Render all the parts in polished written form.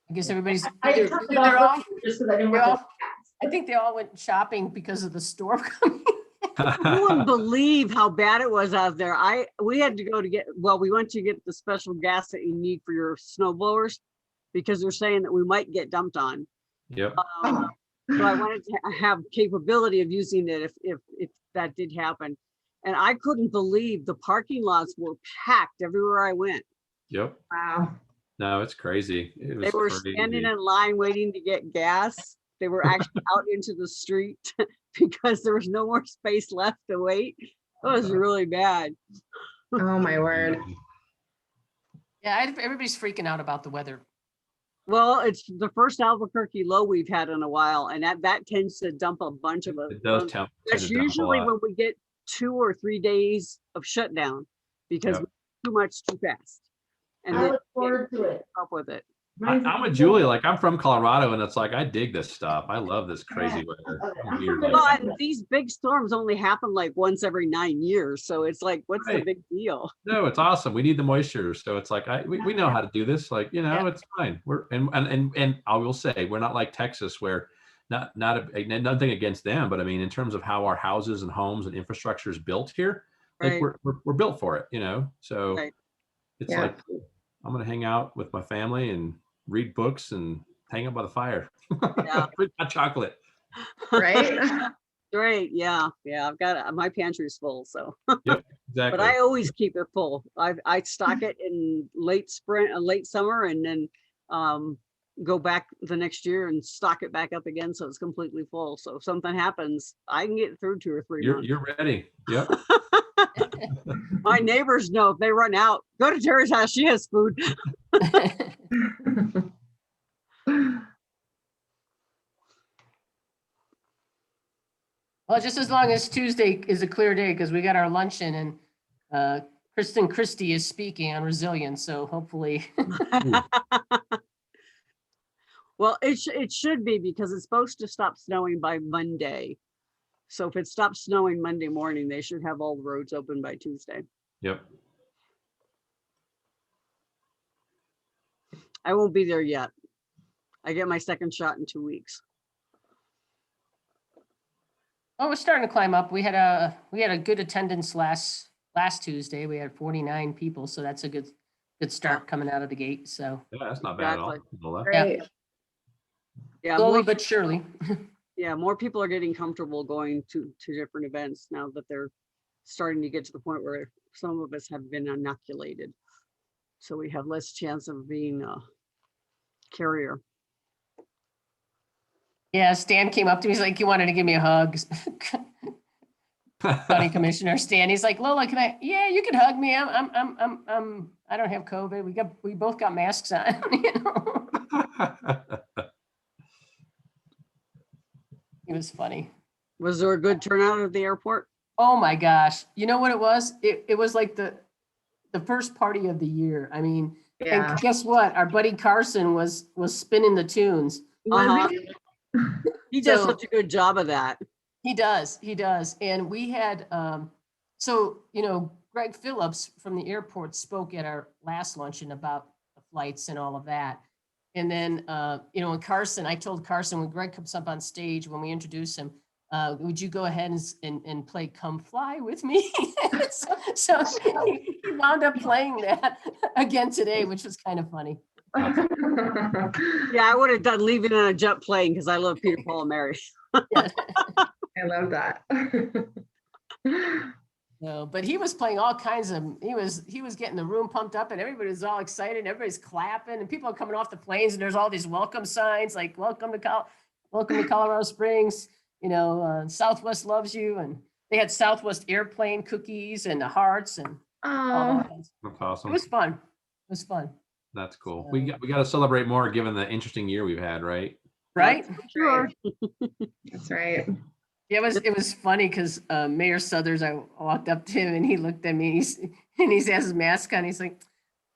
I guess everybody's, I they're took it all, off just because I didn't they're want all, the I think they all went shopping because of the storm coming. You wouldn't believe how bad it was out there. We had to go to we went to get the special gas that you need for your snow blowers because they're saying that we might get dumped on. Yep. So I wanted to have capability of using it if that did happen. And I couldn't believe the parking lots were packed everywhere I went. Yep. Wow. No, it's crazy. It was They were crazy. standing in line waiting to get gas. They were actually out into the street because there was no more space left to wait. It was really bad. Oh my word. Yeah, everybody's freaking out about the weather. Well, it's the first Albuquerque low we've had in a while, and that tends to dump a bunch of It does tend That's to dump a usually lot. when we get 2 or 3 days of shutdown because Yep. too much too fast. And I then look forward to it. up with it. I'm with Julie. Like, I'm from Colorado, and it's like I dig this stuff. I love this crazy weather. I'm weird like Well, that. and these big storms only happen like once every 9 years, so it's like, what's the Right. big deal? No, it's awesome. We need the moisture, so it's like we know how to do this. Like, Yeah. it's fine. We're and I will say we're not like Texas, where nothing against them, but I mean in terms of how our houses and homes and infrastructure is built here, like Right. we're built for it, So Right. it's Yeah. like I'm gonna hang out with my family and read books and hang out by the fire. Yeah. Drink hot chocolate. Right? Great. Yeah. I've got my pantry's full, so. Yep, But exactly. I always keep it full. I stock it in late spring, late summer, and then go back the next year and stock it back up again so it's completely full. So if something happens, I can get through 2 or 3 months. You're ready. Yep. My neighbors know if they run out, go to Terry's house. She has food. Well, just as long as Tuesday is a clear day, because we got our luncheon and Kristen Christie is speaking on resilience, so hopefully. Well, it should be because it's supposed to stop snowing by Monday. So if it stops snowing Monday morning, they should have all the roads open by Tuesday. Yep. I won't be there yet. I get my second shot in 2 weeks. Oh, we're starting to climb up. We had a good attendance last Tuesday. We had 49 people, so that's a good start coming out of the gate. So Yeah, that's not bad at all. Great. Yeah, slowly more, but surely. yeah, more people are getting comfortable going to different events now that they're starting to get to the point where some of us have been inoculated. So we have less chance of being a carrier. Yeah, Stan came up to me. He's like, he wanted to give me a hug. County Commissioner Stan. He's like, Lola, can I? Yeah, you can hug me. I don't have COVID. We both got masks on. It was funny. Was there a good turnout at the airport? Oh my gosh. You know what it was? It was like the first party of the year. I mean, Yeah. and guess what? Our buddy Carson was spinning the tunes. Uh-huh. He does So- such a good job of that. He does. And we had, Greg Phillips from the airport spoke at our last luncheon about the flights and all of that. And then, when Carson, I told Carson, when Greg comes up on stage, when we introduce him, would you go ahead and play Come Fly with me? so he wound up playing that again today, which was kind of funny. Yeah, I would have done Leaving on a Jet Plane because I love Peter, Paul, and Mary. I love that. No, but he was playing all kinds of, he was getting the room pumped up and everybody was all excited. And everybody's clapping and people are coming off the planes and there's all these welcome signs like welcome to Colorado Springs, Southwest loves you. And they had Southwest airplane cookies and the hearts and all that. That's awesome. It was fun. That's cool. We got to celebrate more given the interesting year we've had, right? Right? Sure. That's right. Yeah, it was funny because Mayor Southers, I walked up to him and he looked at me and he has his mask on. He's like,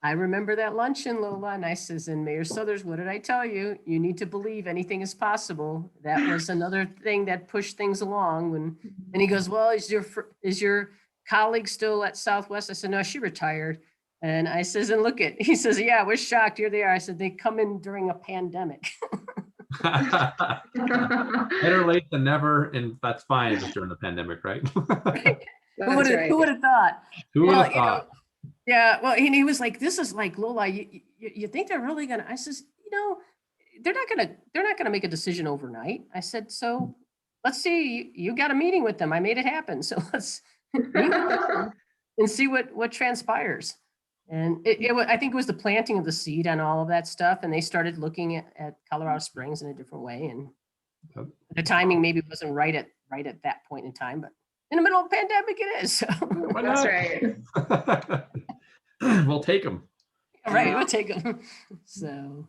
I remember that luncheon, Lola. And I says, and Mayor Southers, what did I tell you? You need to believe anything is possible. That was another thing that pushed things along. And he goes, well, is your colleague still at Southwest? I said, no, she retired. And I says, and look at, he says, yeah, we're shocked. Here they are. I said, they come in during a pandemic. Better late than never, and that's fine if it's during the pandemic, right? That's right. Who would have thought? Who would Well, have you know, thought? Yeah, well, and he was like, "This is like Lola. You think they're really gonna?" I says, "You know, they're not gonna make a decision overnight." I said, "So let's see. You got a meeting with them. I made it happen. So let's meet with them and see what transpires." And I think it was the planting of the seed on all of that stuff, and they started looking at Colorado Springs in a different way, and Yep. the timing maybe wasn't right at that point in time, but in the middle of a pandemic, it is. So. Why That's not? right. We'll take them. Right, Yeah. we'll take them. So,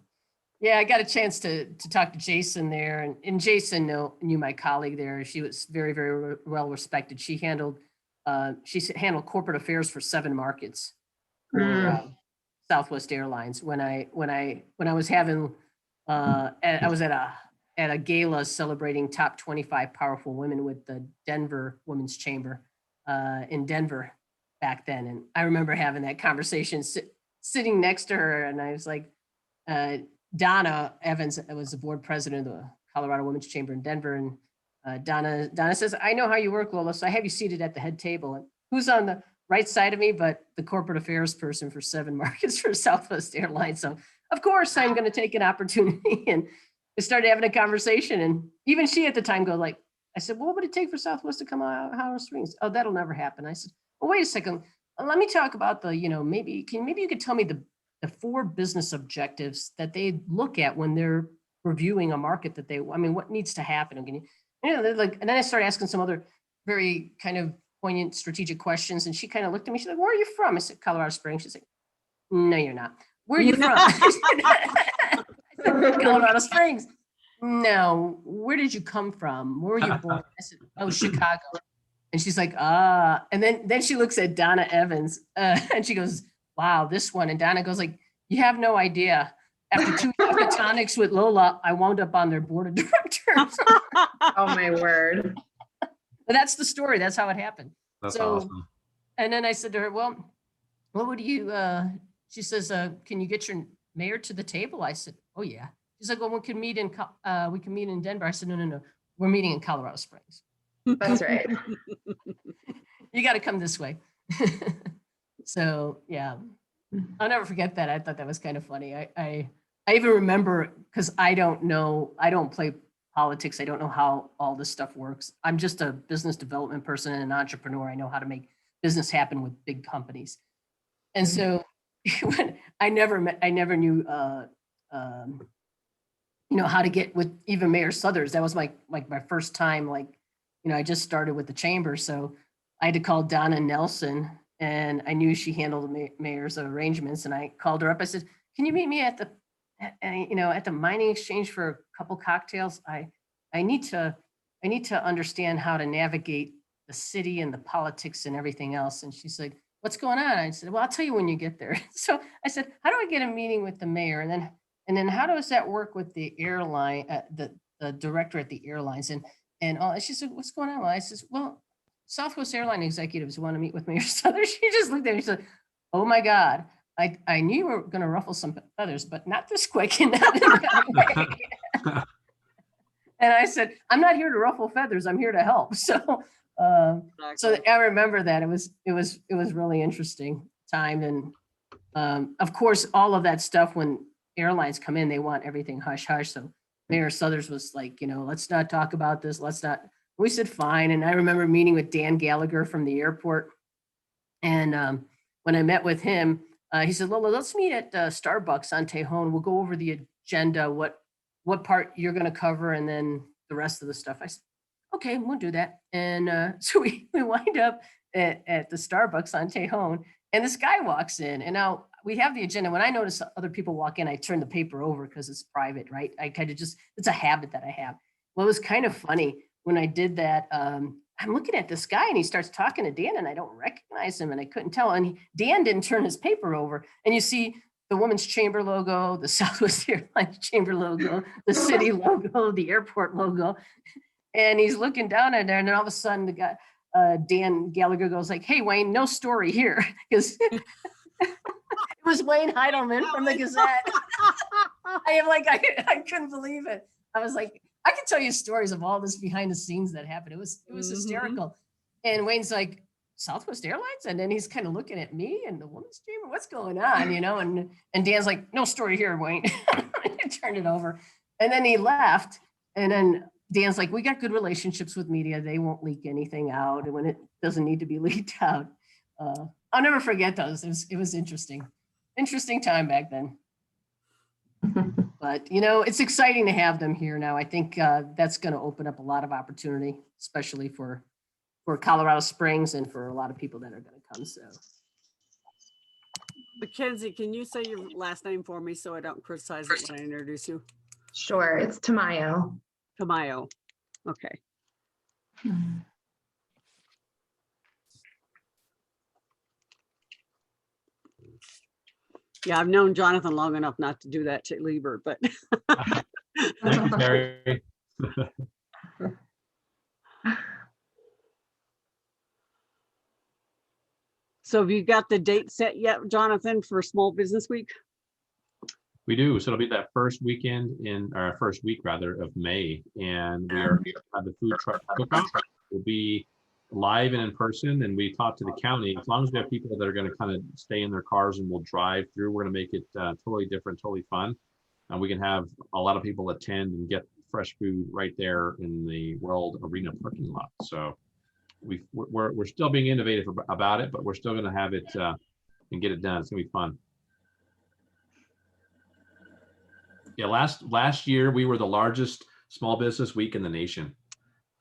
yeah, I got a chance to talk to Jason there, and Jason knew my colleague there. She was very, very well respected. She handled corporate affairs for 7 markets for Southwest Airlines. When I was having, I was at a gala celebrating top 25 powerful women with the Denver Women's Chamber in Denver back then, and I remember having that conversation. Sitting next to her, and I was like, Donna Evans was the board president of the Colorado Women's Chamber in Denver, and Donna says, "I know how you work, Lola, so I have you seated at the head table." And who's on the right side of me but the corporate affairs person for 7 markets for Southwest Airlines. So of course I'm going to take an opportunity, and I started having a conversation, and even she at the time goes like, I said, "Well, what would it take for Southwest to come out of Colorado Springs?" "Oh, that'll never happen." I said, "Well, wait a second. Let me talk about the, maybe you could tell me the 4 business objectives that they look at when they're reviewing a market what needs to happen?" And, they're like, and then I started asking some other very kind of poignant strategic questions. And she kind of looked at me. She's like, "Where are you from?" I said, "Colorado Springs." She's like, "No, you're not. Where are you from?" I said, "Colorado Springs." "No, where did you come from? Where were you born?" I said, "Oh, Chicago." And she's like, "Ah." And then she looks at Donna Evans and she goes, "Wow, this one." And Donna goes like, "You have no idea. After 2 tonics with Lola, I wound up on their board of directors." Oh my word. But that's the story. That's how it happened. That's So- awesome. And then I said to her, "Well, what would you?" She says, "Can you get your mayor to the table?" I said, "Oh yeah." She's like, "Well, we can meet in Denver." I said, No. We're meeting in Colorado Springs. That's right. You got to come this way." So yeah, I'll never forget that. I thought that was kind of funny. I even remember, because I don't play politics. I don't know how all this stuff works. I'm just a business development person and an entrepreneur. I know how to make business happen with big companies. And so when I never knew how to get with even Mayor Suthers. That was my first time, I just started with the chamber. So I had to call Donna Nelson, and I knew she handled the mayor's arrangements. And I called her up. I said, "Can you meet me at the mining exchange for a couple cocktails? I need to understand how to navigate the city and the politics and everything else." And she's like, "What's going on?" I said, "Well, I'll tell you when you get there." So I said, "How do I get a meeting with the mayor? And then how does that work with the airline, the director at the airlines?" And all. She said, "What's going on?" Well, I says, "Well, Southwest Airline executives want to meet with Mayor Suthers." She just looked at me. She said, "Oh my God, I knew you were going to ruffle some feathers, but not this quick and not in that way." And I said, "I'm not here to ruffle feathers. I'm here to help." So, so I remember that it was really interesting time. And of course, all of that stuff, when airlines come in, they want everything hush hush. So Mayor Suthers was like, "Let's not talk about this. Let's not." We said, "Fine." And I remember meeting with Dan Gallagher from the airport. And when I met with him, he said, "Lola, let's meet at Starbucks on Tejon. We'll go over the agenda, what part you're going to cover, and then the rest of the stuff." I said, "Okay, we'll do that." And so we wind up at the Starbucks on Tejon, and this guy walks in, and now we have the agenda. When I notice other people walk in, I turn the paper over because it's private, right? I kind of it's a habit that I have. Well, it was kind of funny when I did that. I'm looking at this guy, and he starts talking to Dan, and I don't recognize him, and I couldn't tell. And Dan didn't turn his paper over, and you see the Women's Chamber logo, the Southwest Airlines Chamber logo, the city logo, the airport logo. And he's looking down at there, and then all of a sudden the guy, Dan Gallagher, goes like, "Hey, Wayne, no story here." Because It was Wayne Heidelman from the Gazette. I am like, I couldn't believe it. I was like, I can tell you stories of all this behind the scenes that happened. It was hysterical. And Wayne's like, Southwest Airlines? And then he's kind of looking at me and the woman's chamber, what's going on, and Dan's like, no story here, Wayne. He turned it over. And then he left. And then Dan's like, we got good relationships with media. They won't leak anything out when it doesn't need to be leaked out. I'll never forget those. It was interesting. Interesting time back then. But, it's exciting to have them here now. I think that's going to open up a lot of opportunity, especially for Colorado Springs and for a lot of people that are going to come. So, Mackenzie, can you say your last name for me so I don't criticize it when I introduce you? Sure, it's Tamayo. Tamayo. Okay. Yeah, I've known Jonathan long enough not to do that to Leibert, but Thank you, Terry. so have you got the date set yet, Jonathan, for Small Business Week? We do. So it'll be that first week rather of May, and we are going to have the food truck cook-off. We'll be live and in person, and we talked to the county. As long as we have people that are going to kind of stay in their cars and we'll drive through, we're going to make it totally different, totally fun, and we can have a lot of people attend and get fresh food right there in the World Arena parking lot. So we're still being innovative about it, but we're still going to have it and get it done. It's going to be fun. Yeah, last year we were the largest small business week in the nation,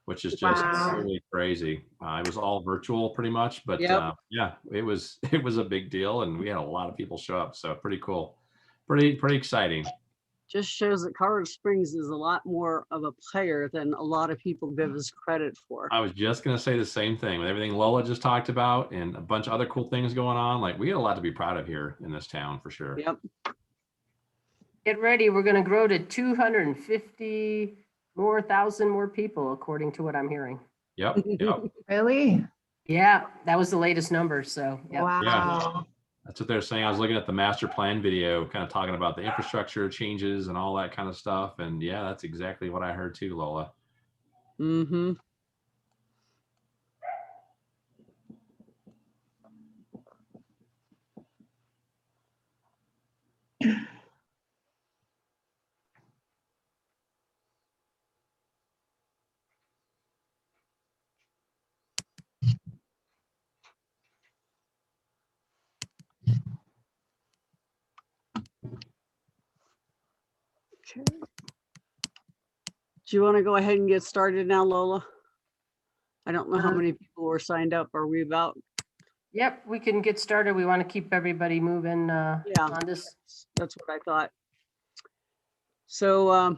which is just really crazy. It was all virtual pretty much, but Yep. yeah, it was a big deal, and we had a lot of people show up. So pretty cool, pretty exciting. Just shows that Colorado Springs is a lot more of a player than a lot of people give us credit for. I was just gonna say the same thing with everything Lola just talked about and a bunch of other cool things going on. Like, we got a lot to be proud of here in this town for sure. Yep. get ready. We're going to grow to 250,000 more people, according to what I'm hearing. Yep. Really? Yeah, that was the latest number. So, yeah. Wow. That's what they're saying. I was looking at the master plan video, kind of talking about the infrastructure changes and all that kind of stuff. And yeah, that's exactly what I heard too, Lola. Mm-hmm. Okay. Do you want to go ahead and get started now, Lola? I don't know how many people were signed up. Are we about? Yep, we can get started. We want to keep everybody moving on this. That's what I thought. So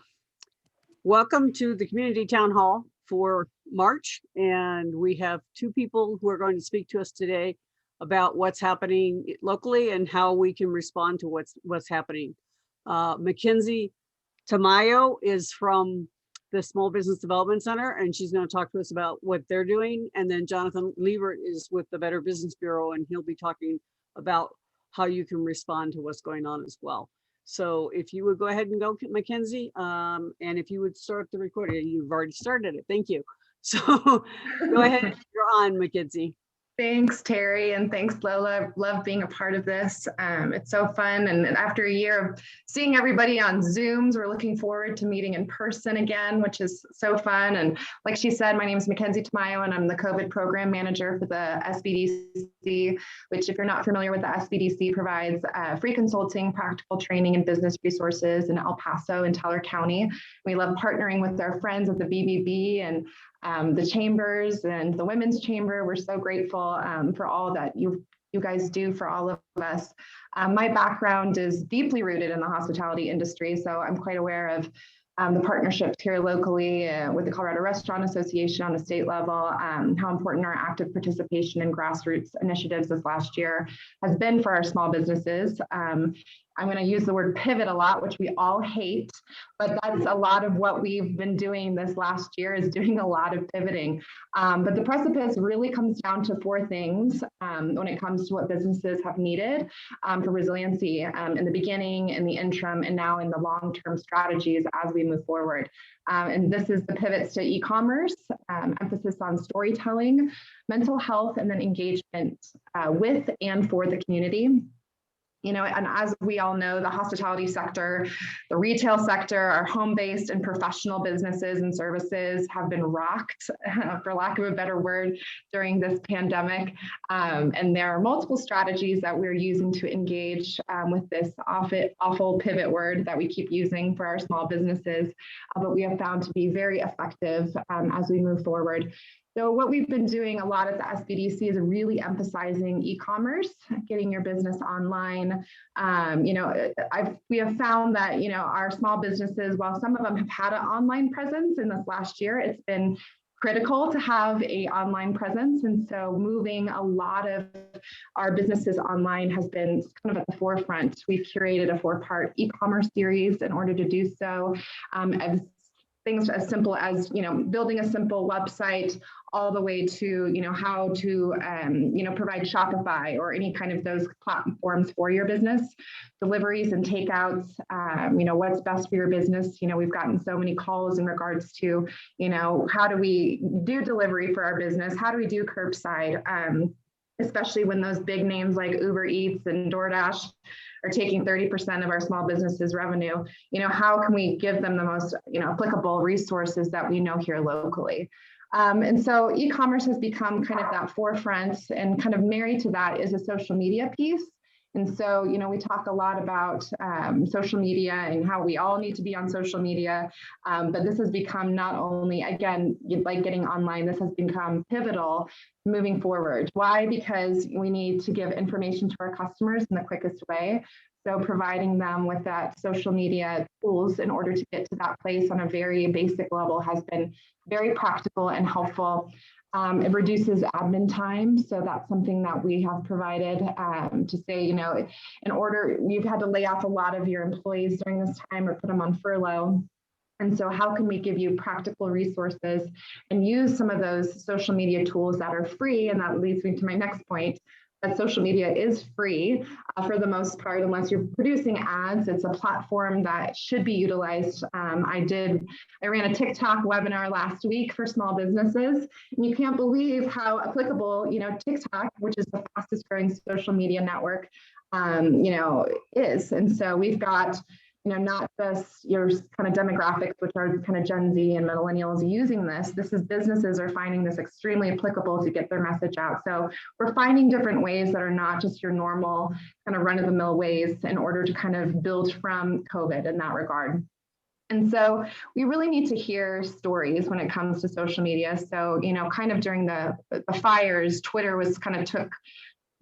welcome to the Community Town Hall for March. And we have two people who are going to speak to us today about what's happening locally and how we can respond to what's happening. Mackenzie Tamayo is from the Small Business Development Center, and she's going to talk to us about what they're doing. And then Jonathan Leibert is with the Better Business Bureau, and he'll be talking about how you can respond to what's going on as well. So if you would go ahead and go, Mackenzie, and if you would start the recording. You've already started it. Thank you. So go ahead. You're on, Mackenzie. Thanks, Terry, and thanks, Lola. Love being a part of this. It's so fun. And after a year of seeing everybody on Zooms, we're looking forward to meeting in person again, which is so fun. And like she said, my name is Mackenzie Tamayo, and I'm the COVID program manager for the SBDC, which, if you're not familiar with the SBDC, provides free consulting, practical training, and business resources in El Paso and Teller County. We love partnering with our friends at the BBB and the chambers and the Women's Chamber. We're so grateful for all that you guys do for all of us. My background is deeply rooted in the hospitality industry, so I'm quite aware of the partnerships here locally with the Colorado Restaurant Association on a state level, how important our active participation in grassroots initiatives this last year has been for our small businesses. I'm going to use the word pivot a lot, which we all hate, but that's a lot of what we've been doing this last year, is doing a lot of pivoting. But the precipice really comes down to 4 things when it comes to what businesses have needed for resiliency in the beginning, in the interim, and now in the long-term strategies as we move forward. And this is the pivots to e-commerce, emphasis on storytelling, mental health, and then engagement with and for the community. You know, and as we all know, the hospitality sector, the retail sector, our home-based and professional businesses and services have been rocked, for lack of a better word, during this pandemic. And there are multiple strategies that we're using to engage with this awful pivot word that we keep using for our small businesses, but we have found to be very effective as we move forward. So what we've been doing a lot at the SBDC is really emphasizing e-commerce, getting your business online. You know, we have found that, you know, our small businesses, while some of them have had an online presence in this last year, it's been critical to have an online presence. And so moving a lot of our businesses online has been kind of at the forefront. We've curated a 4-part e-commerce series in order to do so. Things as simple as, you know, building a simple website, all the way to, you know, how to, you know, provide Shopify or any kind of those platforms for your business, deliveries and takeouts, you know, what's best for your business. You know, we've gotten so many calls in regards to, you know, how do we do delivery for our business? How do we do curbside? Especially when those big names like Uber Eats and DoorDash are taking 30% of our small businesses revenue. You know, how can we give them the most, you know, applicable resources that we know here locally? And so e-commerce has become kind of that forefront, and kind of married to that is a social media piece. And so, you know, we talk a lot about social media and how we all need to be on social media, but this has become not only, again, like getting online, this has become pivotal moving forward. Why? Because we need to give information to our customers in the quickest way. So providing them with that social media tools in order to get to that place on a very basic level has been very practical and helpful. It reduces admin time. So that's something that we have provided to say, you know, in order, you've had to lay off a lot of your employees during this time or put them on furlough. And so how can we give you practical resources and use some of those social media tools that are free? And that leads me to my next point, that social media is free for the most part, unless you're producing ads. It's a platform that should be utilized. I ran a TikTok webinar last week for small businesses, and you can't believe how applicable, you know, TikTok, which is the fastest growing social media network, you know, is. And so we've got, you know, not just your kind of demographics, which are kind of Gen Z and millennials using this. This is businesses are finding this extremely applicable to get their message out. So we're finding different ways that are not just your normal kind of run-of-the-mill ways in order to kind of build from COVID in that regard. And so we really need to hear stories when it comes to social media. So, you know, kind of during the fires, Twitter was kind of took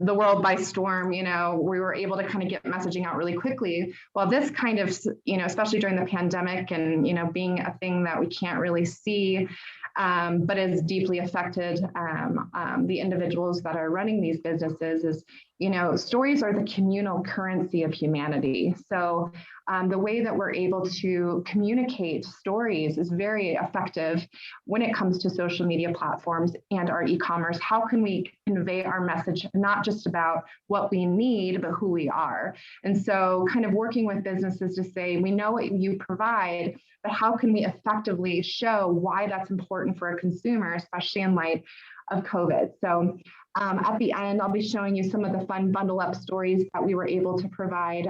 the world by storm. You know, we were able to kind of get messaging out really quickly. Well, this kind of, you know, especially during the pandemic and, you know, being a thing that we can't really see, but is deeply affected the individuals that are running these businesses is, you know, stories are the communal currency of humanity. So the way that we're able to communicate stories is very effective when it comes to social media platforms and our e-commerce. How can we convey our message, not just about what we need, but who we are? And so kind of working with businesses to say, we know what you provide, but how can we effectively show why that's important for a consumer, especially in light of COVID? So at the end, I'll be showing you some of the fun bundle up stories that we were able to provide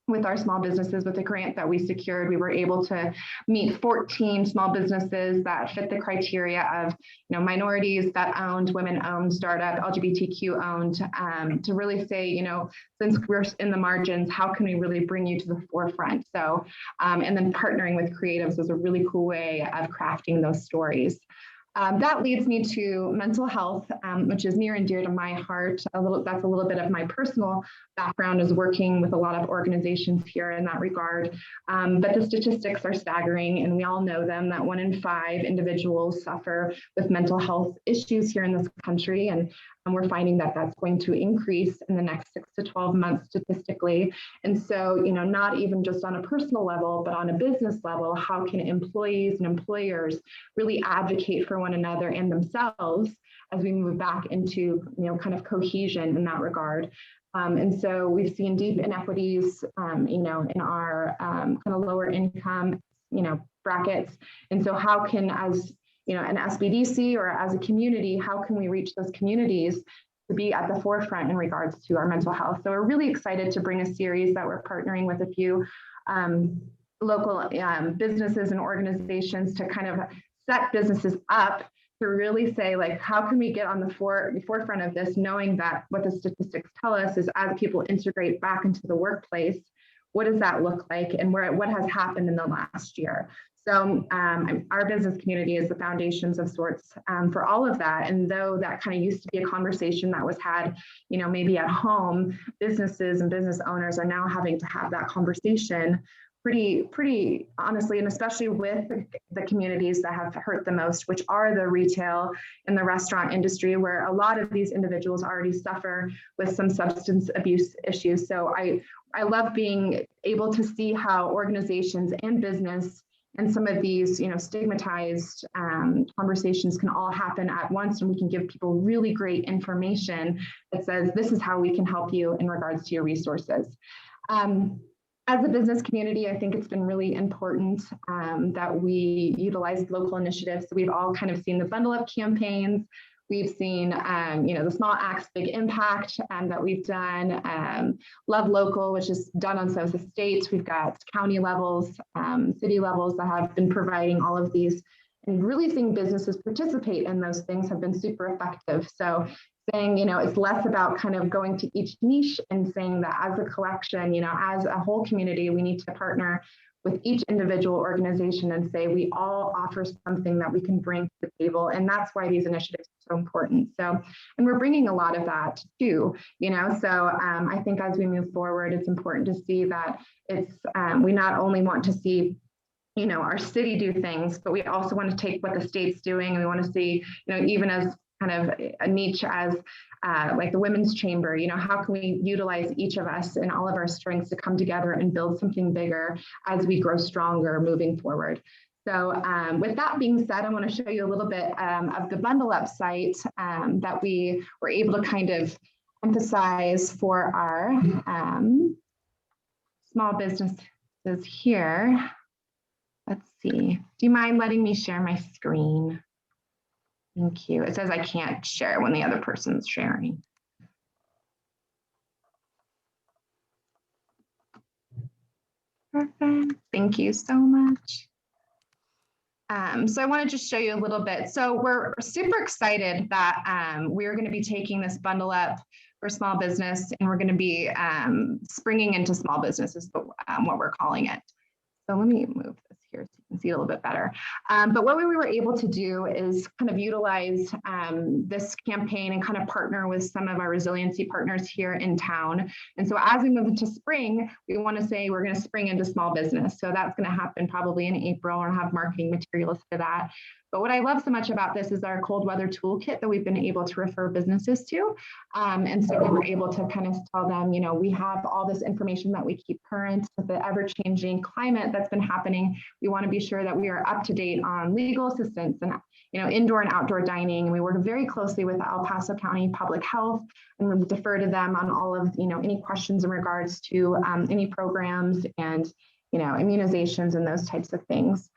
with our small businesses. With the grant that we secured, we were able to meet 14 small businesses that fit the criteria of, you know, minorities that owned, women-owned, startup, LGBTQ owned, to really say, you know, since we're in the margins, how can we really bring you to the forefront? So, and then partnering with creatives was a really cool way of crafting those stories. That leads me to mental health, which is near and dear to my heart. That's a little bit of my personal background, is working with a lot of organizations here in that regard. But the statistics are staggering, and we all know them, that 1 in 5 individuals suffer with mental health issues here in this country. And And we're finding that that's going to increase in the next 6 to 12 months statistically. And so, you know, not even just on a personal level, but on a business level, how can employees and employers really advocate for one another and themselves as we move back into, you know, kind of cohesion in that regard. And so we've seen deep inequities, you know, in our kind of lower income, you know, brackets. And so how can, as, you know, an SBDC or as a community, how can we reach those communities to be at the forefront in regards to our mental health? So we're really excited to bring a series that we're partnering with a few local businesses and organizations to kind of set businesses up to really say, like, how can we get on the forefront of this, knowing that what the statistics tell us is as people integrate back into the workplace, what does that look like, and what has happened in the last year? So our business community is the foundations of sorts for all of that. And though that kind of used to be a conversation that was had, you know, maybe at home, businesses and business owners are now having to have that conversation pretty honestly, and especially with the communities that have hurt the most, which are the retail and the restaurant industry, where a lot of these individuals already suffer with some substance abuse issues. So I love being able to see how organizations and business and some of these, you know, stigmatized conversations can all happen at once, and we can give people really great information that says, this is how we can help you in regards to your resources. As a business community, I think it's been really important that we utilize local initiatives. So we've all kind of seen the BUNDLEUP campaigns. We've seen, you know, the Small Acts, Big Impact that we've done. Love Local, which is done on South Estates. We've got county levels, city levels that have been providing all of these, and really seeing businesses participate in those things have been super effective. So saying, you know, it's less about kind of going to each niche and saying that as a collection, you know, as a whole community, we need to partner with each individual organization and say we all offer something that we can bring to the table. And that's why these initiatives are so important. So, and we're bringing a lot of that too, you know, so I think as we move forward, it's important to see that it's, we not only want to see, you know, our city do things, but we also want to take what the state's doing. And we want to see, you know, even as kind of a niche as like the Women's Chamber, you know, how can we utilize each of us and all of our strengths to come together and build something bigger as we grow stronger moving forward. So with that being said, I want to show you a little bit of the BUNDLEUP site that we were able to kind of emphasize for our small businesses here. Let's see. Do you mind letting me share my screen? Thank you. It says I can't share when the other person's sharing. Perfect. Thank you so much. So I want to just show you a little bit. So we're super excited that we're going to be taking this BUNDLEUP for small business, and we're going to be springing into small businesses, but what we're calling it. So let me move this here so you can see it a little bit better. But what we were able to do is kind of utilize this campaign and kind of partner with some of our resiliency partners here in town. And so as we move into spring, we want to say we're going to spring into small business. So that's going to happen probably in April, and have marketing materials for that. But what I love so much about this is our cold weather toolkit that we've been able to refer businesses to. And so we were able to kind of tell them, you know, we have all this information that we keep current with the ever-changing climate that's been happening. We want to be sure that we are up to date on legal assistance and, you know, indoor and outdoor dining. And we work very closely with El Paso County Public Health, and we defer to them on all of, you know, any questions in regards to any programs and, you know, immunizations and those types of things.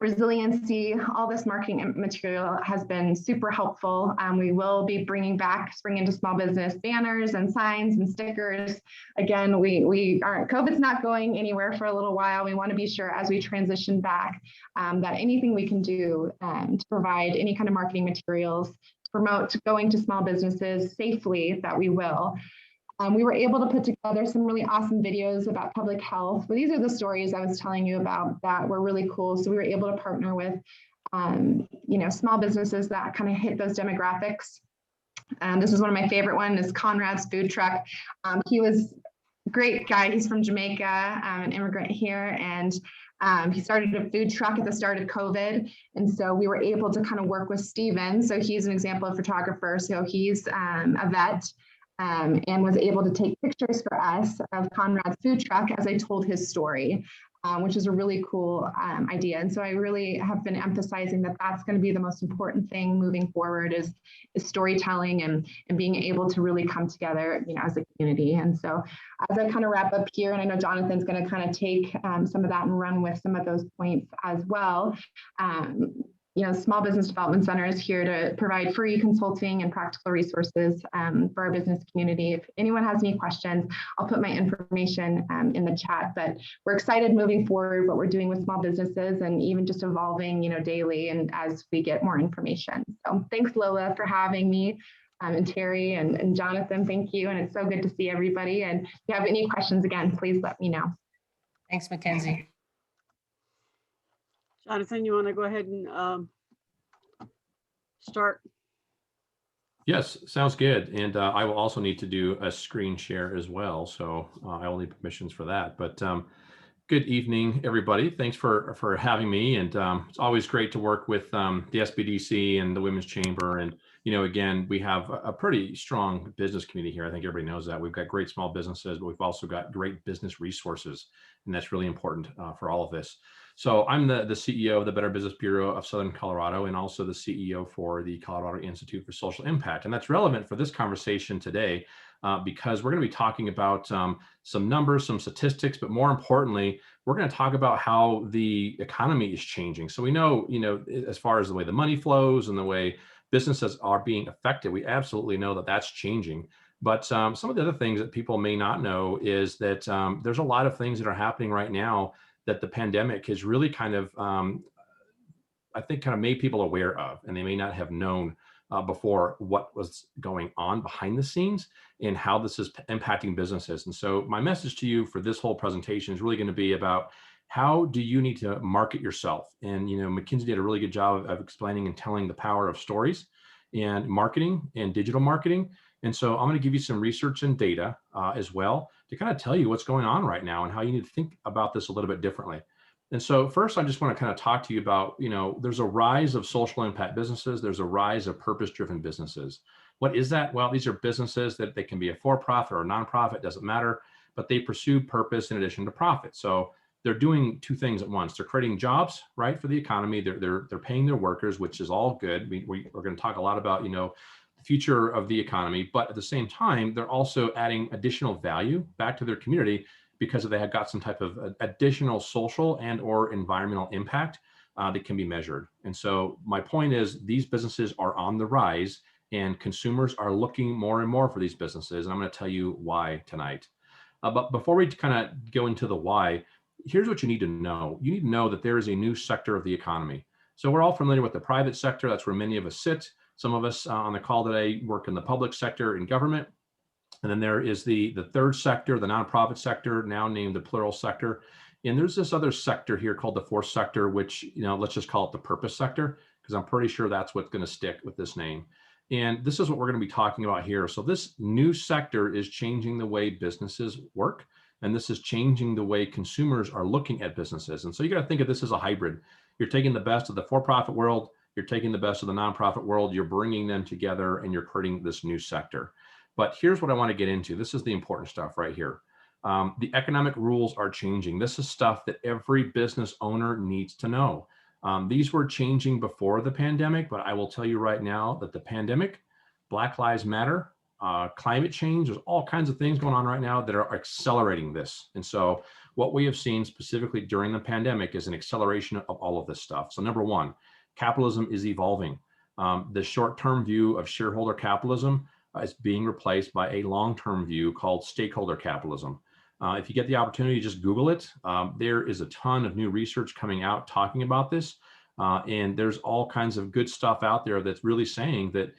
Resiliency, all this marketing material has been super helpful. We will be bringing back Spring into Small Business banners and signs and stickers. Again, we aren't, COVID's not going anywhere for a little while. We want to be sure as we transition back that anything we can do to provide any kind of marketing materials to promote going to small businesses safely, that we will. We were able to put together some really awesome videos about public health. But these are the stories I was telling you about that were really cool. So we were able to partner with, you know, small businesses that kind of hit those demographics. This is one of my favorite ones, is Conrad's food truck. He was great guy. He's from Jamaica, an immigrant here, and he started a food truck at the start of COVID. And so we were able to kind of work with Steven. So he's an example of photographer. So he's a vet and was able to take pictures for us of Conrad's food truck as I told his story, which is a really cool idea. And so I really have been emphasizing that that's going to be the most important thing moving forward is storytelling and being able to really come together, as a community. And so as I kind of wrap up here, and I know Jonathan's going to kind of take some of that and run with some of those points as well. Small Business Development Center is here to provide free consulting and practical resources for our business community. If anyone has any questions, I'll put my information in the chat, but we're excited moving forward what we're doing with small businesses and even just evolving, daily and as we get more information. So thanks, Lola, for having me. And Terry and Jonathan, thank you. And it's so good to see everybody. And if you have any questions, again, please let me know. Thanks, Mackenzie. Jonathan, you want to go ahead and start? Yes, sounds good. And I will also need to do a screen share as well. So I will need permissions for that. But good evening, everybody. Thanks for having me. And it's always great to work with the SBDC and the Women's Chamber. And, again, we have a pretty strong business community here. I think everybody knows that. We've got great small businesses, but we've also got great business resources. And that's really important for all of this. So I'm the CEO of the Better Business Bureau of Southern Colorado and also the CEO for the Colorado Institute for Social Impact. And that's relevant for this conversation today because we're going to be talking about some numbers, some statistics, but more importantly, we're going to talk about how the economy is changing. So we know, as far as the way the money flows and the way businesses are being affected, we absolutely know that that's changing. But some of the other things that people may not know is that there's a lot of things that are happening right now that the pandemic has really kind of, I think, kind of made people aware of, and they may not have known before what was going on behind the scenes and how this is impacting businesses. And so my message to you for this whole presentation is really going to be about how do you need to market yourself? And, Mackenzie did a really good job of explaining and telling the power of stories and marketing and digital marketing. And so I'm going to give you some research and data as well to kind of tell you what's going on right now and how you need to think about this a little bit differently. And so first, I just want to kind of talk to you about, there's a rise of social impact businesses. There's a rise of purpose-driven businesses. What is that? Well, these are businesses that they can be a for-profit or a nonprofit, doesn't matter, but they pursue purpose in addition to profit. So they're doing two things at once. They're creating jobs, right, for the economy. They're paying their workers, which is all good. We're going to talk a lot about, the future of the economy, but at the same time, they're also adding additional value back to their community because they have got some type of additional social and or environmental impact that can be measured. And so my point is these businesses are on the rise and consumers are looking more and more for these businesses. And I'm going to tell you why tonight. But before we kind of go into the why, here's what you need to know. You need to know that there is a new sector of the economy. So we're all familiar with the private sector. That's where many of us sit. Some of us on the call today work in the public sector in government. And then there is the third sector, the nonprofit sector, now named the plural sector. And there's this other sector here called the fourth sector, which, let's just call it the purpose sector, because I'm pretty sure that's what's going to stick with this name. And this is what we're going to be talking about here. So this new sector is changing the way businesses work. And this is changing the way consumers are looking at businesses. And so you got to think of this as a hybrid. You're taking the best of the for-profit world, you're taking the best of the nonprofit world, you're bringing them together and you're creating this new sector. But here's what I want to get into. This is the important stuff right here. The economic rules are changing. This is stuff that every business owner needs to know. These were changing before the pandemic, but I will tell you right now that the pandemic, Black Lives Matter, climate change, there's all kinds of things going on right now that are accelerating this. And so what we have seen specifically during the pandemic is an acceleration of all of this stuff. So number one, capitalism is evolving. The short-term view of shareholder capitalism is being replaced by a long-term view called stakeholder capitalism. If you get the opportunity, just Google it. There is a ton of new research coming out talking about this. And there's all kinds of good stuff out there that's really saying that,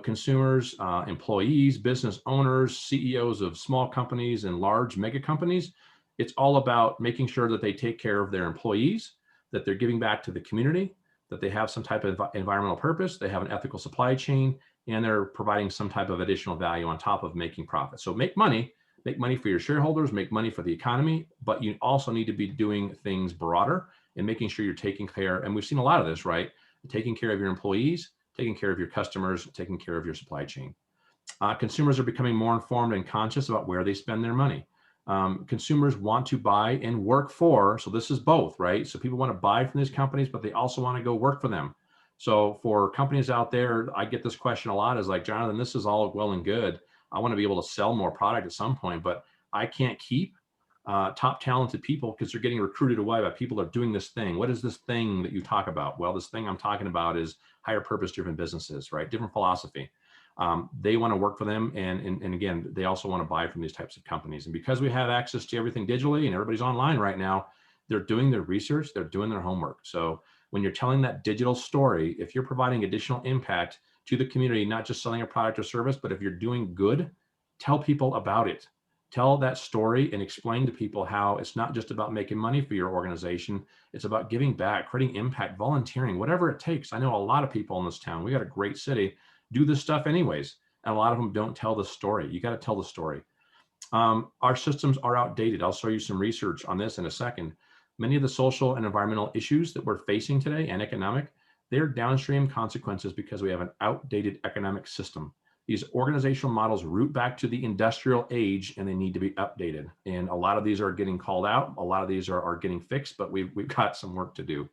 consumers, employees, business owners, CEOs of small companies and large mega companies, it's all about making sure that they take care of their employees, that they're giving back to the community, that they have some type of environmental purpose, they have an ethical supply chain, and they're providing some type of additional value on top of making profit. So make money, make money for your shareholders, make money for the economy, but you also need to be doing things broader and making sure you're taking care. And we've seen a lot of this, right? Taking care of your employees, taking care of your customers, taking care of your supply chain. Consumers are becoming more informed and conscious about where they spend their money. Consumers want to buy and work for, so this is both, right? So people want to buy from these companies, but they also want to go work for them. So for companies out there, I get this question a lot, is like, Jonathan, this is all well and good. I want to be able to sell more product at some point, but I can't keep top talented people because they're getting recruited away by people that are doing this thing. What is this thing that you talk about? Well, this thing I'm talking about is higher purpose driven businesses, right? Different philosophy. They want to work for them. And again, they also want to buy from these types of companies. And because we have access to everything digitally and everybody's online right now, they're doing their research, they're doing their homework. So when you're telling that digital story, if you're providing additional impact to the community, not just selling a product or service, but if you're doing good, tell people about it. Tell that story and explain to people how it's not just about making money for your organization. It's about giving back, creating impact, volunteering, whatever it takes. I know a lot of people in this town, we got a great city, do this stuff anyways. And a lot of them don't tell the story. You got to tell the story. Our systems are outdated. I'll show you some research on this in a second. Many of the social and environmental issues that we're facing today and economic, they're downstream consequences because we have an outdated economic system. These organizational models root back to the industrial age and they need to be updated. And a lot of these are getting called out. A lot of these are getting fixed, but we've got some work to do.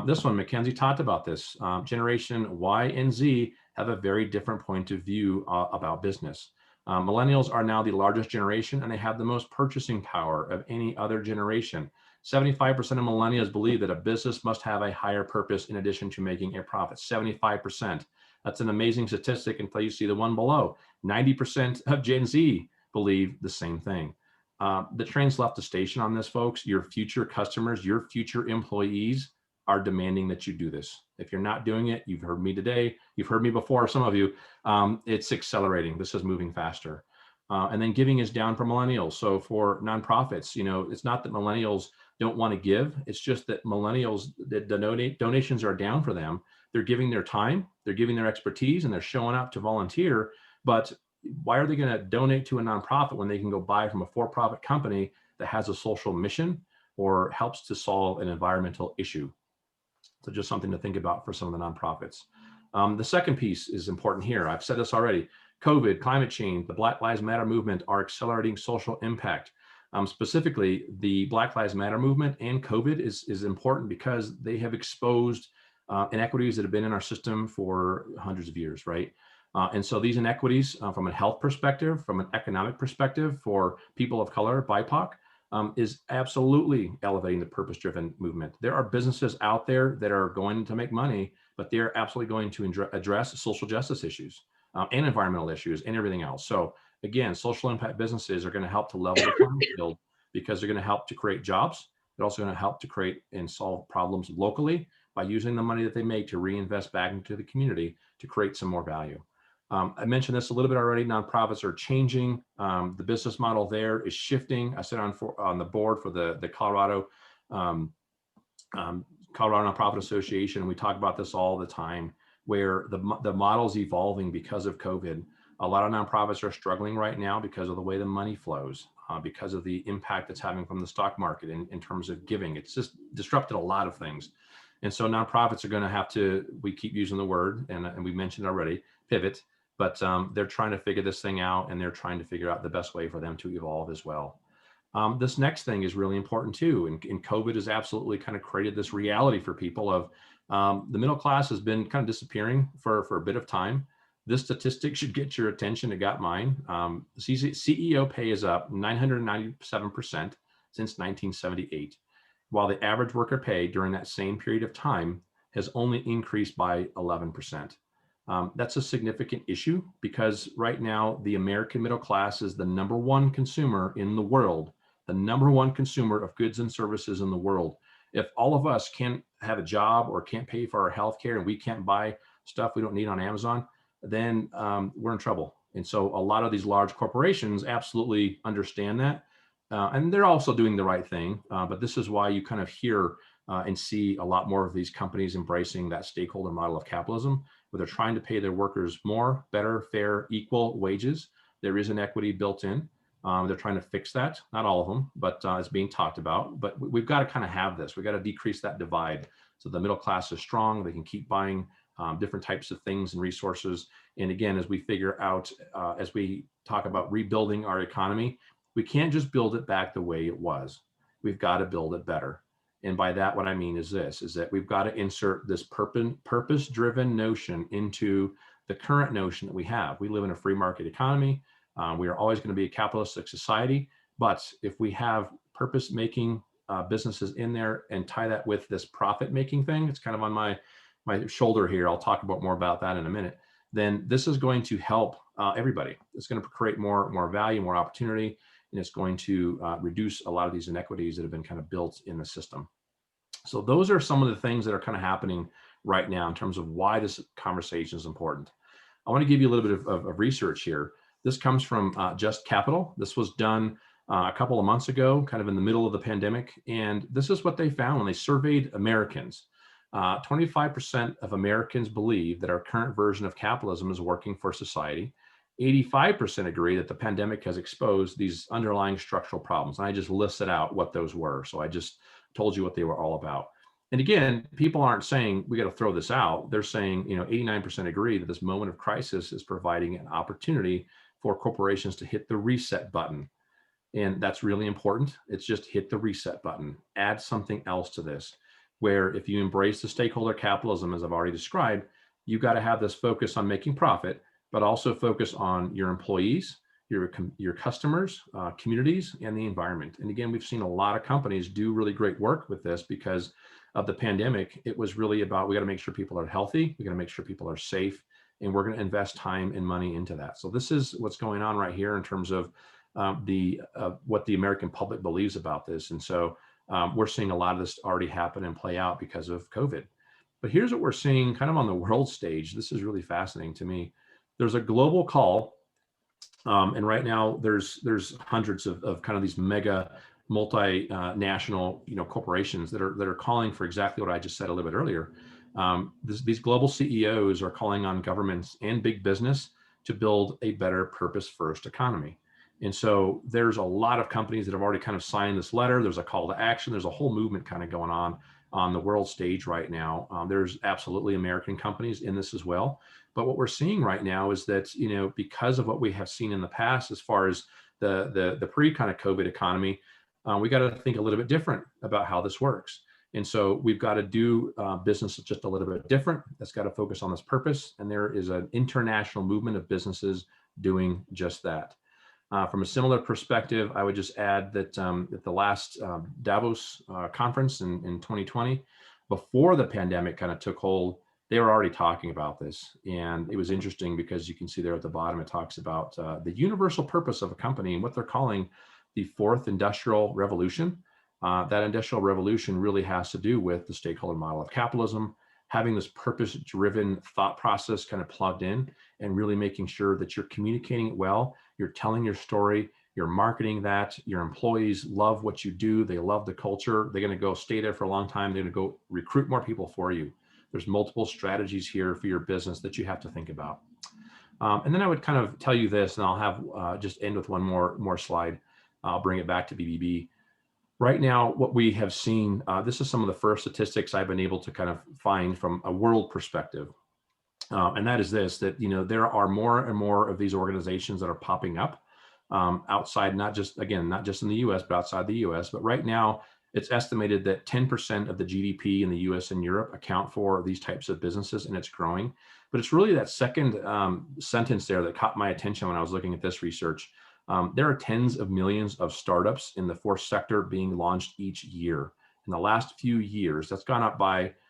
This one, Mackenzie talked about this. Generation Y and Z have a very different point of view about business. Millennials are now the largest generation and they have the most purchasing power of any other generation. 75% of millennials believe that a business must have a higher purpose in addition to making a profit. 75%. That's an amazing statistic until you see the one below. 90% of Gen Z believe the same thing. The train's left the station on this, folks. Your future customers, your future employees are demanding that you do this. If you're not doing it, you've heard me today, you've heard me before, some of you, it's accelerating. This is moving faster. And then giving is down for millennials. So for nonprofits, you know, it's not that millennials don't want to give. It's just that millennials, the donations are down for them. They're giving their time, they're giving their expertise, and they're showing up to volunteer. But why are they going to donate to a nonprofit when they can go buy from a for-profit company that has a social mission or helps to solve an environmental issue? So just something to think about for some of the nonprofits. The second piece is important here. I've said this already. COVID, climate change, the Black Lives Matter movement are accelerating social impact. Specifically, the Black Lives Matter movement and COVID is important because they have exposed inequities that have been in our system for hundreds of years, right? And so these inequities from a health perspective, from an economic perspective for people of color, BIPOC, is absolutely elevating the purpose-driven movement. There are businesses out there that are going to make money, but they're absolutely going to address social justice issues and environmental issues and everything else. So again, social impact businesses are going to help to level the playing field because they're going to help to create jobs. They're also going to help to create and solve problems locally by using the money that they make to reinvest back into the community to create some more value. I mentioned this a little bit already. Nonprofits are changing. The business model there is shifting. I sit on the board for the Colorado Nonprofit Association, and we talk about this all the time, where the model's evolving because of COVID. A lot of nonprofits are struggling right now because of the way the money flows, because of the impact it's having from the stock market in terms of giving. It's just disrupted a lot of things. And so nonprofits are going to have to, we keep using the word, and we mentioned it already, pivot, but they're trying to figure this thing out, and they're trying to figure out the best way for them to evolve as well. This next thing is really important too. And COVID has absolutely kind of created this reality for people of the middle class has been kind of disappearing for a bit of time. This statistic should get your attention. It got mine. CEO pay is up 997% since 1978, while the average worker pay during that same period of time has only increased by 11%. That's a significant issue because right now the American middle class is the #1 consumer in the world, the #1 consumer of goods and services in the world. If all of us can't have a job or can't pay for our health care and we can't buy stuff we don't need on Amazon, then we're in trouble. And so a lot of these large corporations absolutely understand that. And they're also doing the right thing. But this is why you kind of hear and see a lot more of these companies embracing that stakeholder model of capitalism, where they're trying to pay their workers more, better, fair, equal wages. There is an equity built in. They're trying to fix that. Not all of them, but it's being talked about. But we've got to kind of have this. We've got to decrease that divide so the middle class is strong. They can keep buying different types of things and resources. And again, as we figure out, as we talk about rebuilding our economy, we can't just build it back the way it was. We've got to build it better. And by that, what I mean is this, is that we've got to insert this purpose-driven notion into the current notion that we have. We live in a free market economy. We are always going to be a capitalistic society. But if we have purpose-making businesses in there and tie that with this profit-making thing, it's kind of on my shoulder here. I'll talk about more about that in a minute. Then this is going to help everybody. It's going to create more value, more opportunity, and it's going to reduce a lot of these inequities that have been kind of built in the system. So those are some of the things that are kind of happening right now in terms of why this conversation is important. I want to give you a little bit of research here. This comes from Just Capital. This was done a couple of months ago, kind of in the middle of the pandemic. And this is what they found when they surveyed Americans. 25% of Americans believe that our current version of capitalism is working for society. 85% agree that the pandemic has exposed these underlying structural problems. And I just listed out what those were. So I just told you what they were all about. And again, people aren't saying we got to throw this out. They're saying, 89% agree that this moment of crisis is providing an opportunity for corporations to hit the reset button. And that's really important. It's just hit the reset button, add something else to this, where if you embrace the stakeholder capitalism, as I've already described, you've got to have this focus on making profit, but also focus on your employees, your customers, communities, and the environment. And again, we've seen a lot of companies do really great work with this because of the pandemic. It was really about, we got to make sure people are healthy, we got to make sure people are safe, and we're going to invest time and money into that. So this is what's going on right here in terms of what the American public believes about this. And so we're seeing a lot of this already happen and play out because of COVID. But here's what we're seeing kind of on the world stage. This is really fascinating to me. There's a global call. And right now there's hundreds of kind of these mega multinational corporations that are calling for exactly what I just said a little bit earlier. These global CEOs are calling on governments and big business to build a better purpose-first economy. And so there's a lot of companies that have already kind of signed this letter. There's a call to action. There's a whole movement kind of going on the world stage right now. There's absolutely American companies in this as well. But what we're seeing right now is that, because of what we have seen in the past, as far as the pre kind of COVID economy, we got to think a little bit different about how this works. And so we've got to do business just a little bit different. That's got to focus on this purpose. And there is an international movement of businesses doing just that. From a similar perspective, I would just add that at the last Davos conference in 2020, before the pandemic kind of took hold, they were already talking about this. And it was interesting because you can see there at the bottom, it talks about the universal purpose of a company and what they're calling the fourth industrial revolution. That industrial revolution really has to do with the stakeholder model of capitalism, having this purpose-driven thought process kind of plugged in and really making sure that you're communicating it well, you're telling your story, you're marketing that, your employees love what you do, they love the culture, they're going to go stay there for a long time, they're going to go recruit more people for you. There's multiple strategies here for your business that you have to think about. And then I would kind of tell you this, and I'll have just end with one more slide. I'll bring it back to BBB. Right now, what we have seen, this is some of the first statistics I've been able to kind of find from a world perspective. And that is this, that, there are more and more of these organizations that are popping up outside, not just in the US, but outside the US. But right now, it's estimated that 10% of the GDP in the US and Europe account for these types of businesses, and it's growing. But it's really that second sentence there that caught my attention when I was looking at this research. There are tens of millions of startups in the fourth sector being launched each year. In the last few years, that's gone up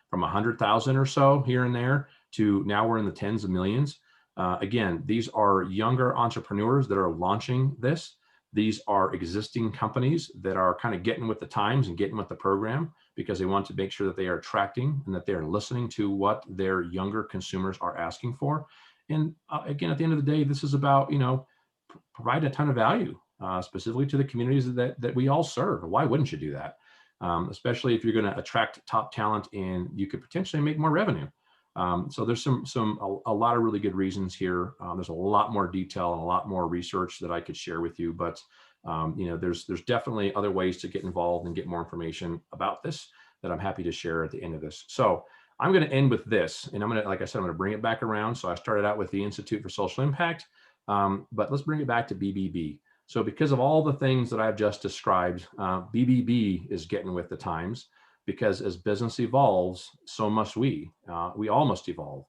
from 100,000 or so here and there to now we're in the tens of millions. Again, these are younger entrepreneurs that are launching this. These are existing companies that are kind of getting with the times and getting with the program because they want to make sure that they are attracting and that they're listening to what their younger consumers are asking for. And again, at the end of the day, this is about, provide a ton of value, specifically to the communities that we all serve. Why wouldn't you do that? Especially if you're going to attract top talent and you could potentially make more revenue. So there's a lot of really good reasons here. There's a lot more detail and a lot more research that I could share with you, but There's definitely other ways to get involved and get more information about this that I'm happy to share at the end of this. So I'm going to end with this, and like I said, I'm going to bring it back around. So I started out with the Institute for Social Impact, but let's bring it back to BBB. So because of all the things that I've just described, BBB is getting with the times, because as business evolves, so must we. We all must evolve.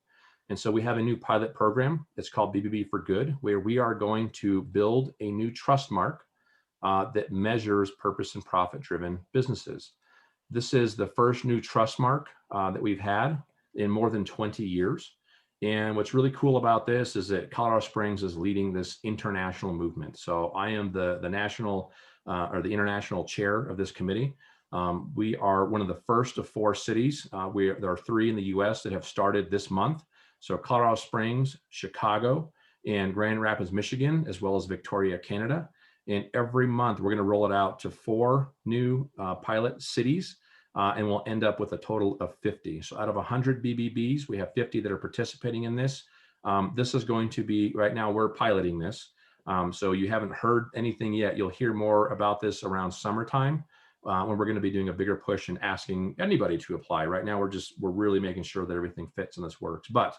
And so we have a new pilot program. It's called BBB for Good, where we are going to build a new trust mark that measures purpose and profit-driven businesses. This is the first new trust mark that we've had in more than 20 years. And what's really cool about this is that Colorado Springs is leading this international movement. So I am the national or the international chair of this committee. We are one of the first of 4 cities. There are 3 in the US that have started this month. So Colorado Springs, Chicago, and Grand Rapids, Michigan, as well as Victoria, Canada. And every month we're going to roll it out to 4 new pilot cities, and we'll end up with a total of 50. So out of 100 BBBs, we have 50 that are participating in this. This is going to be, right now we're piloting this. So you haven't heard anything yet. You'll hear more about this around summertime, when we're going to be doing a bigger push and asking anybody to apply. Right now, we're really making sure that everything fits and this works. But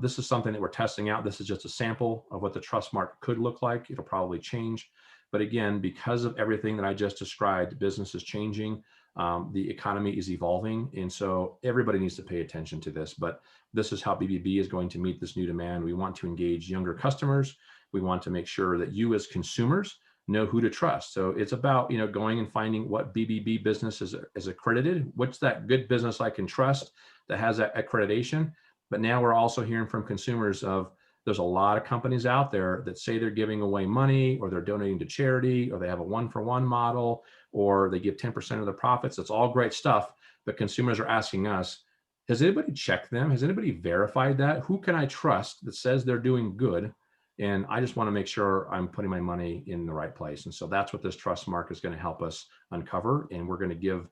this is something that we're testing out. This is just a sample of what the trust mark could look like. It'll probably change. But again, because of everything that I just described, business is changing, the economy is evolving. And so everybody needs to pay attention to this. But this is how BBB is going to meet this new demand. We want to engage younger customers. We want to make sure that you as consumers know who to trust. So it's about, going and finding what BBB business is accredited. What's that good business I can trust that has that accreditation? But now we're also hearing from consumers of, there's a lot of companies out there that say they're giving away money, or they're donating to charity, or they have a 1-for-1 model, or they give 10% of the profits. That's all great stuff. But consumers are asking us, has anybody checked them? Has anybody verified that? Who can I trust that says they're doing good? And I just want to make sure I'm putting my money in the right place. And so that's what this trust mark is going to help us uncover. And we're going to give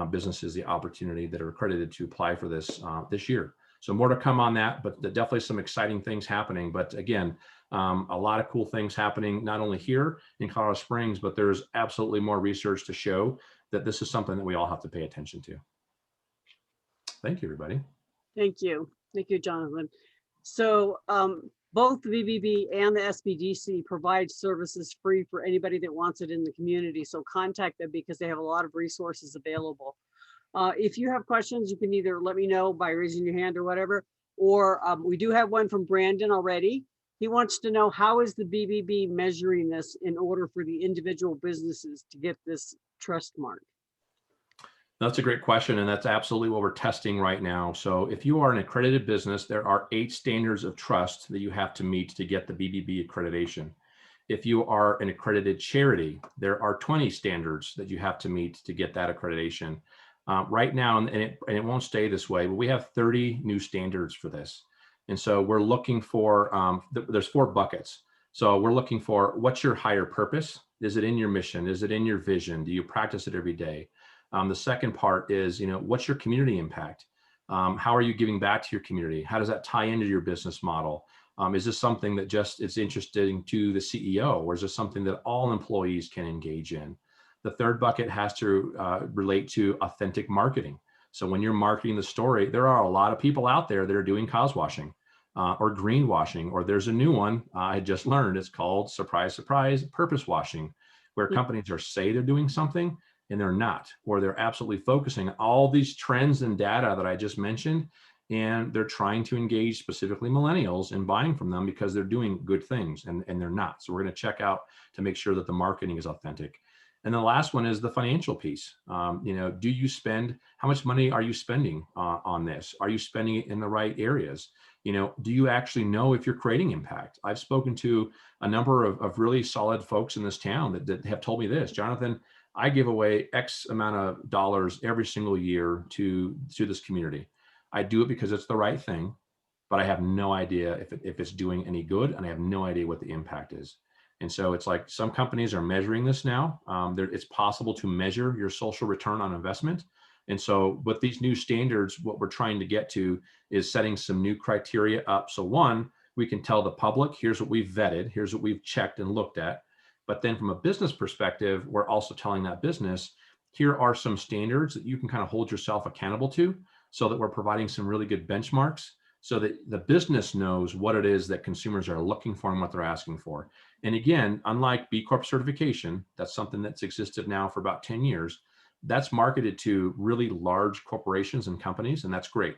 businesses the opportunity that are accredited to apply for this this year. So more to come on that, but definitely some exciting things happening. But again, a lot of cool things happening, not only here in Colorado Springs, but there's absolutely more research to show that this is something that we all have to pay attention to. Thank you, everybody. Thank you. Thank you, Jonathan. So both the BBB and the SBDC provide services free for anybody that wants it in the community. So contact them because they have a lot of resources available. If you have questions, you can either let me know by raising your hand or whatever, or we do have one from Brandon already. He wants to know, how is the BBB measuring this in order for the individual businesses to get this trust mark? That's a great question, and that's absolutely what we're testing right now. So if you are an accredited business, there are 8 standards of trust that you have to meet to get the BBB accreditation. If you are an accredited charity, there are 20 standards that you have to meet to get that accreditation. Right now, and it won't stay this way, but we have 30 new standards for this. And so we're looking for, there's 4 buckets. So we're looking for, what's your higher purpose? Is it in your mission? Is it in your vision? Do you practice it every day? The second part is, what's your community impact? How are you giving back to your community? How does that tie into your business model? Is this something that just is interesting to the CEO, or is this something that all employees can engage in? The third bucket has to relate to authentic marketing. So when you're marketing the story, there are a lot of people out there that are doing cause washing or greenwashing, or there's a new one I just learned. It's called, surprise, surprise, purpose washing, where companies say they're doing something and they're not, or they're absolutely focusing on all these trends and data that I just mentioned, and they're trying to engage specifically millennials in buying from them because they're doing good things, and they're not. So we're going to check out to make sure that the marketing is authentic. And the last one is the financial piece. Do you spend, how much money are you spending on this? Are you spending it in the right areas? Do you actually know if you're creating impact? I've spoken to a number of really solid folks in this town that have told me this, Jonathan, I give away X amount of dollars every single year to this community. I do it because it's the right thing, but I have no idea if it's doing any good, and I have no idea what the impact is. And so it's like, some companies are measuring this now. It's possible to measure your social return on investment. And so with these new standards, what we're trying to get to is setting some new criteria up. So one, we can tell the public, here's what we've vetted, here's what we've checked and looked at. But then from a business perspective, we're also telling that business, here are some standards that you can kind of hold yourself accountable to, so that we're providing some really good benchmarks so that the business knows what it is that consumers are looking for and what they're asking for. And again, unlike B Corp certification, that's something that's existed now for about 10 years. That's marketed to really large corporations and companies, and that's great.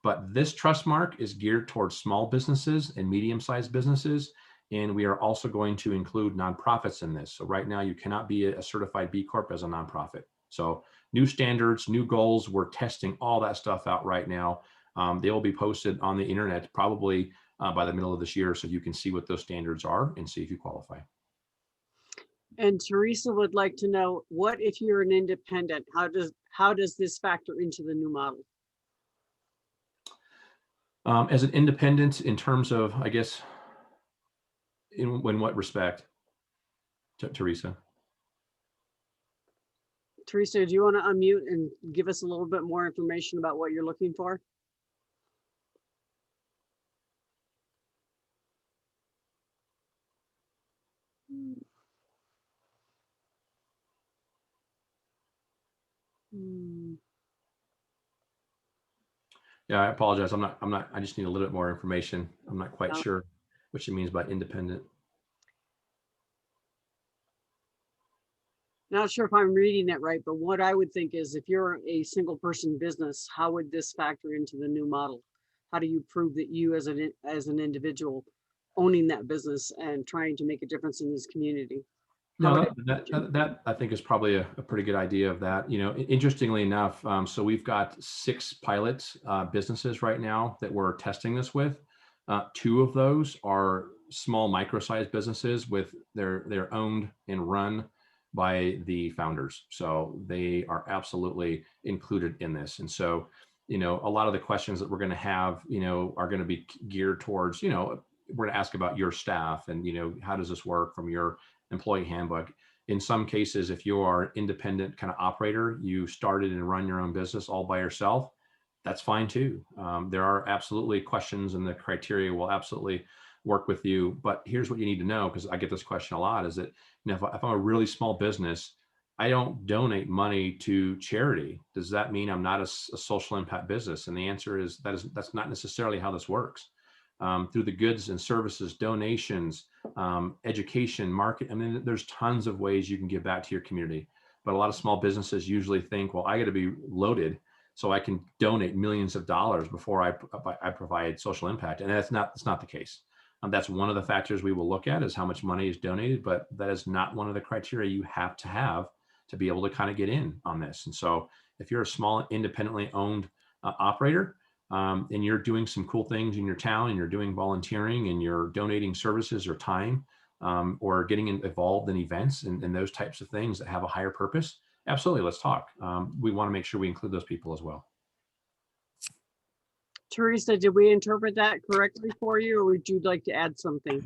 But this trust mark is geared towards small businesses and medium-sized businesses. And we are also going to include nonprofits in this. So right now you cannot be a certified B Corp as a nonprofit. So new standards, new goals, we're testing all that stuff out right now. They will be posted on the internet probably by the middle of this year, so you can see what those standards are and see if you qualify. And Teresa would like to know, what if you're an independent? How does this factor into the new model? As an independent, in terms of, I guess, in what respect, Teresa? Teresa, do you want to unmute and give us a little bit more information about what you're looking for? Yeah, I apologize. I just need a little bit more information. I'm not quite sure what she means by independent. Not sure if I'm reading it right, but what I would think is, if you're a single person business, how would this factor into the new model? How do you prove that you as an individual owning that business and trying to make a difference in this community? No, that I think is probably a pretty good idea of that. You know, interestingly enough, so we've got 6 pilot businesses right now that we're testing this with. 2 of those are small micro-sized businesses with they're owned and run by the founders. So they are absolutely included in this. And so, you know, a lot of the questions that we're going to have, you know, are going to be geared towards, you know, we're going to ask about your staff and, you know, how does this work from your employee handbook. In some cases, if you are an independent kind of operator, you started and run your own business all by yourself, that's fine too. There are absolutely questions, and the criteria will absolutely work with you. But here's what you need to know, because I get this question a lot, is that, you know, if I'm a really small business, I don't donate money to charity. Does that mean I'm not a social impact business? And the answer is that's not necessarily how this works. Through the goods and services, donations, education, market. I mean, there's tons of ways you can give back to your community. But a lot of small businesses usually think, well, I got to be loaded so I can donate millions of dollars before I provide social impact. And that's not the case. That's one of the factors we will look at, is how much money is donated, but that is not one of the criteria you have to be able to kind of get in on this. And so if you're a small independently owned operator, and you're doing some cool things in your town, and you're doing volunteering, and you're donating services or time, or getting involved in events and those types of things that have a higher purpose, absolutely, let's talk. We want to make sure we include those people as well. Teresa, did we interpret that correctly for you, or would you like to add something?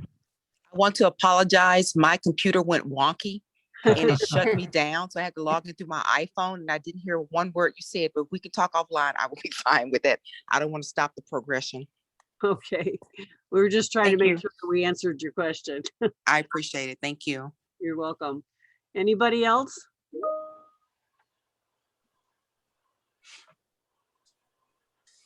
I want to apologize. My computer went wonky and it shut me down. So I had to log in through my iPhone, and I didn't hear one word you said, but if we can talk offline, I will be fine with that. I don't want to stop the progression. Okay. We were just trying to Thank make you. sure that we answered your question. I appreciate it. Thank you. You're welcome. Anybody else?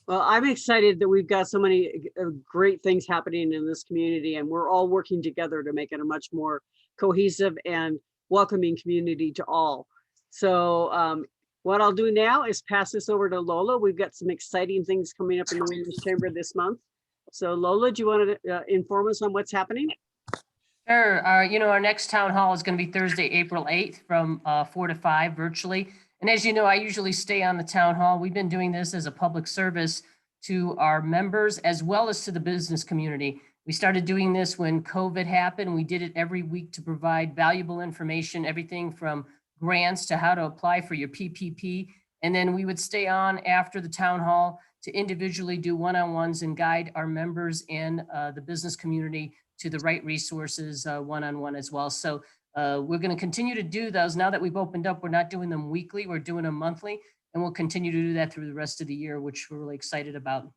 Well, I'm excited that we've got so many great things happening in this community, and we're all working together to make it a much more cohesive and welcoming community to all. So what I'll do now is pass this over to Lola. We've got some exciting things coming up in the Women's Chamber this month. So Lola, do you want to inform us on what's happening? Sure. You know, our next town hall is going to be Thursday, April 8th from 4 to 5 virtually. And as you know, I usually stay on the town hall. We've been doing this as a public service to our members as well as to the business community. We started doing this when COVID happened. We did it every week to provide valuable information, everything from grants to how to apply for your PPP. And then we would stay on after the town hall to individually do one-on-ones and guide our members and the business community to the right resources one-on-one as well. So we're going to continue to do those. Now that we've opened up, we're not doing them weekly, we're doing them monthly, and we'll continue to do that through the rest of the year, which we're really excited about.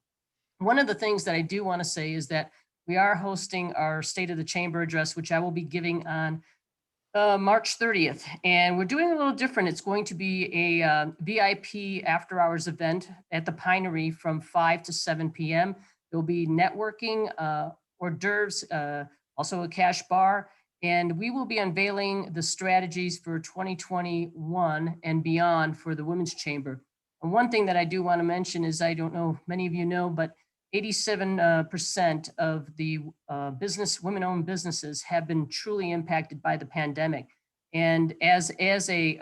One of the things that I do want to say is that we are hosting our State of the Chamber address, which I will be giving on March 30th, and we're doing a little different. It's going to be a VIP after hours event at the Pinery from 5 to 7 p.m. There'll be networking, hors d'oeuvres, also a cash bar, and we will be unveiling the strategies for 2021 and beyond for the Women's Chamber. And one thing that I do want to mention is, I don't know, many of you know, but 87% of the women-owned businesses have been truly impacted by the pandemic. And as a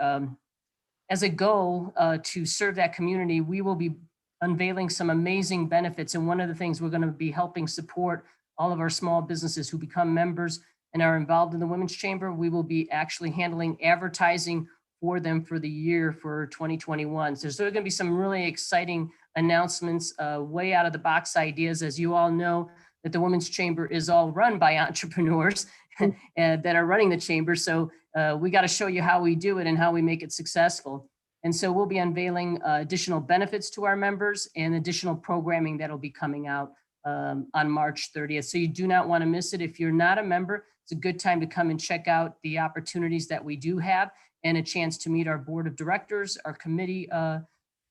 goal to serve that community, we will be unveiling some amazing benefits. And one of the things we're going to be helping support all of our small businesses who become members and are involved in the Women's Chamber. We will be actually handling advertising for them for the year for 2021. So there's going to be some really exciting announcements, way out of the box ideas. As you all know, that the Women's Chamber is all run by entrepreneurs that are running the chamber. So we got to show you how we do it and how we make it successful. And so we'll be unveiling additional benefits to our members and additional programming that'll be coming out on March 30th. So you do not want to miss it. If you're not a member, it's a good time to come and check out the opportunities that we do have, and a chance to meet our board of directors, our committee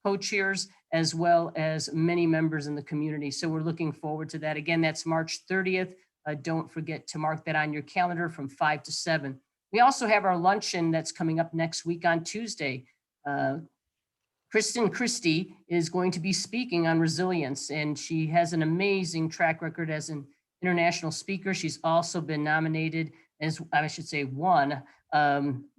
co-chairs, as well as many members in the community. So we're looking forward to that. Again, that's March 30th. Don't forget to mark that on your calendar from 5 to 7. We also have our luncheon that's coming up next week on Tuesday. Kristen Christie is going to be speaking on resilience, and she has an amazing track record as an international speaker. She's also been nominated as, I should say, won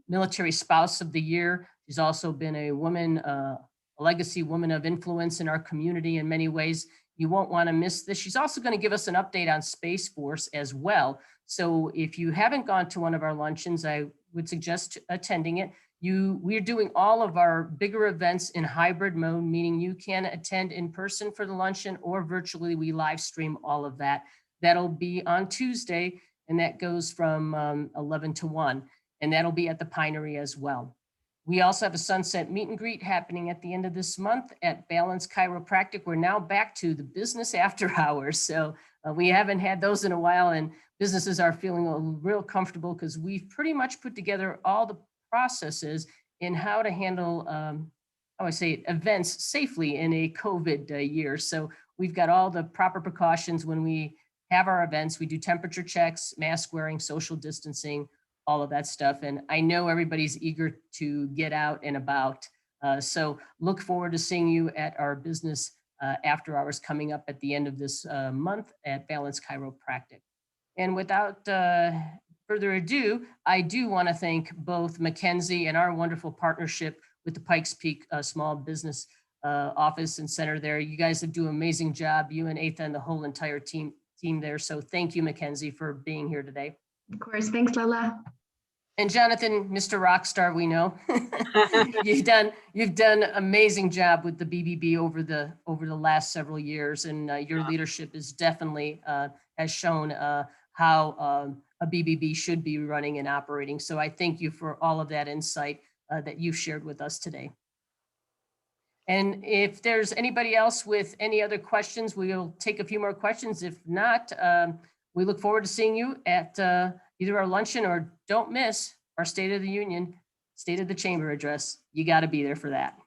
Military Spouse of the Year. She's also been a woman, a legacy woman of influence in our community in many ways. You won't want to miss this. She's also going to give us an update on Space Force as well. So if you haven't gone to one of our luncheons, I would suggest attending it. We're doing all of our bigger events in hybrid mode, meaning you can attend in person for the luncheon, or virtually we live stream all of that. That'll be on Tuesday, and that goes from 11 to 1, and that'll be at the Pinery as well. We also have a sunset meet and greet happening at the end of this month at Balance Chiropractic. We're now back to the business after hours. So we haven't had those in a while, and businesses are feeling real comfortable because we've pretty much put together all the processes in how to handle, events safely in a COVID year. So we've got all the proper precautions when we have our events. We do temperature checks, mask wearing, social distancing, all of that stuff. And I know everybody's eager to get out and about. So look forward to seeing you at our business after hours coming up at the end of this month at Balance Chiropractic. And without further ado, I do want to thank both Mackenzie and our wonderful partnership with the Pikes Peak Small Business Office and Center there. You guys have done an amazing job, you and Atha and the whole entire team there. So thank you, Mackenzie, for being here today. Of course. Thanks, Lola. And Jonathan, Mr. Rockstar, we know you've done an amazing job with the BBB over the last several years, and your leadership is definitely has shown how a BBB should be running and operating. So I thank you for all of that insight that you've shared with us today. And if there's anybody else with any other questions, we'll take a few more questions. If not, we look forward to seeing you at either our luncheon, or don't miss our State of the Union, State of the Chamber address. You got to be there for that.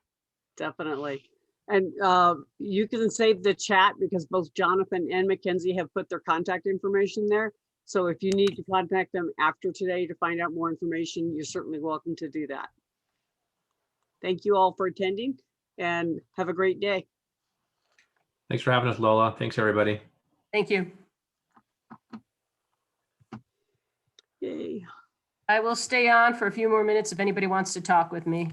Definitely. And you can save the chat because both Jonathan and Mackenzie have put their contact information there. So if you need to contact them after today to find out more information, you're certainly welcome to do that. Thank you all for attending, and have a great day. Thanks for having us, Lola. Thanks, everybody. Thank you. Yay. I will stay on for a few more minutes if anybody wants to talk with me.